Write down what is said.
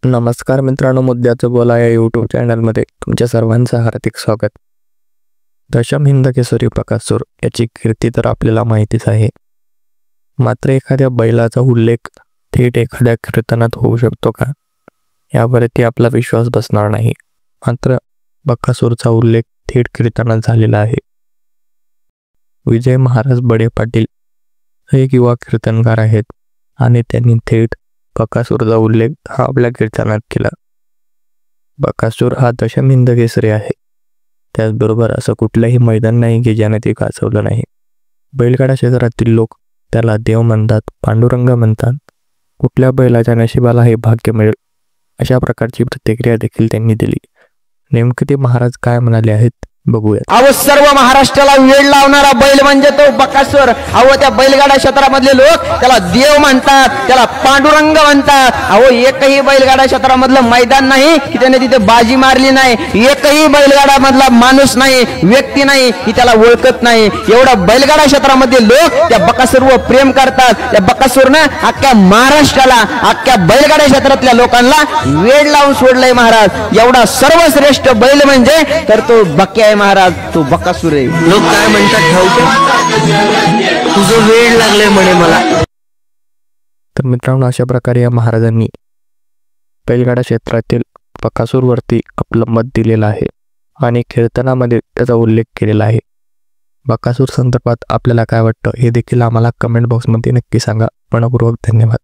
नमस्कार मित्रांनो, मुद्द्याचं बोला या यूट्यूब चॅनलमध्ये तुमच्या सर्वांचं हार्दिक स्वागत. दशम हिंद केसरी बकासूर याची कीर्ती तर आपल्याला माहितीच आहे. मात्र एखाद्या बैलाचा उल्लेख थेट एखाद्या कीर्तनात होऊ शकतो का, यावरती आपला विश्वास बसणार नाही. मात्र बकासूरचा उल्लेख थेट कीर्तनात झालेला आहे. विजय महाराज बडे पाटील हे एक युवा कीर्तनकार आहेत आणि त्यांनी थेट बकासूरचा उल्लेख हा आपल्या कीर्तनात केला. बकासूर हा दशम हिंद केसरी आहे. त्याचबरोबर असं कुठलंही मैदान नाही की ज्याने ते गाजवलं नाही. बैलगाडा क्षेत्रातील लोक त्याला देव म्हणतात, पांडुरंग म्हणतात. कुठल्या बैलाच्या नशिबाला हे भाग्य मिळेल अशा प्रकारची प्रतिक्रिया देखील त्यांनी दिली. नेमके ते महाराज काय म्हणाले आहेत बघूया. अहो, सर्व महाराष्ट्राला वेळ लावणारा बैल म्हणजे तो बकासूर. अहो, त्या बैलगाडा क्षेत्रामधले लोक त्याला देव म्हणतात, त्याला पांडुरंग म्हणतात. अहो, एकही बैलगाडा क्षेत्रामधलं मैदान नाही की त्याने तिथे बाजी मारली नाही. एकही बैलगाडा मधला माणूस नाही, व्यक्ती नाही की त्याला ओळखत नाही. एवढा बैलगाडा क्षेत्रामध्ये लोक त्या बकासूरवर प्रेम करतात. त्या बकासूरनं अख्ख्या महाराष्ट्राला, अख्ख्या बैलगाडा क्षेत्रातल्या लोकांना वेळ लावून सोडलंय महाराज. एवढा सर्वश्रेष्ठ बैल म्हणजे तर तो बक्या महाराज, तो बकासूर आहे. लोक काय म्हणतात ठाऊक, तुझं वेळ लागले म्हणे मला. तर मित्रांनो, अशा प्रकारे या महाराजांनी बैलगाडा क्षेत्रातील बकासूरवरती आपलं मत दिलेलं आहे आणि कीर्तनामध्ये त्याचा उल्लेख केलेला आहे. बकासूर संदर्भात आपल्याला काय वाटतं हे देखील आम्हाला कमेंट बॉक्समध्ये नक्की सांगा. मनपूर्वक धन्यवाद.